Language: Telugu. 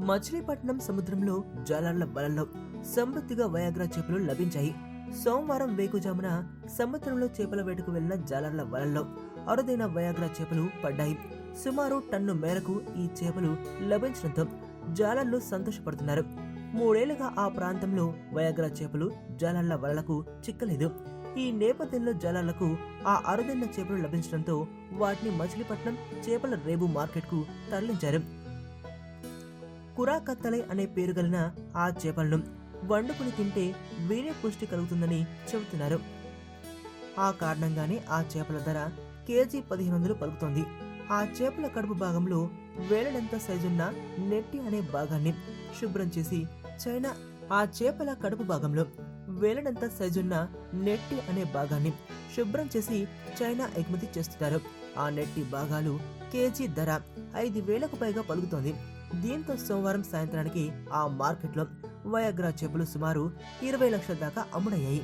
మచిలీపట్నం సముద్రంలో జాలర్ల వలల్లో సమృద్ధిగా వయాగ్రా చేపలు లభించాయి. సోమవారం వేకుజామున సముద్రంలో చేపల వేటకు వెళ్లిన జాలర్ల వలల్లో అరుదైన వయాగ్రా చేపలు పడ్డాయి. సుమారు టన్ను మేరకు ఈ చేపలు లభించడంతో జాలర్లు సంతోషపడుతున్నారు. 3 ఏళ్లుగా ఆ ప్రాంతంలో వయాగ్రా చేపలు జాలర్ల వలలకు చిక్కలేదు. ఈ నేపథ్యంలో జాలర్లకు ఆ అరుదైన చేపలు లభించడంతో వాటిని మచిలీపట్నం చేపల రేవు మార్కెట్కు తరలించారు. కురాకత్తలై అనే పేరు కలిగిన ఆ చేపలను వండుకుని తింటే వీర్య పుష్టి కలుగుతుందని చెబుతున్నారు. ఆ కారణంగానే ఆ చేపల ధర కేజీ 1500 పలుకుతోంది. ఆ చేపల కడుపు భాగంలో వేలడంత సైజున్న నెట్టి అనే భాగాన్ని శుభ్రం చేసి చైనా ఆ చేపల కడుపు భాగంలో వేలడంత సైజున్న నెట్టి అనే భాగాన్ని శుభ్రం చేసి చైనా ఎగుమతి చేస్తున్నారు. ఆ నెట్టి భాగాలు కేజీ ధర 5000కు పైగా పలుకుతోంది. దీంతో సోమవారం సాయంత్రానికి ఆ మార్కెట్లో వయాగ్రా చేపలు సుమారు 20 లక్షల దాకా అమ్ముడయ్యాయి.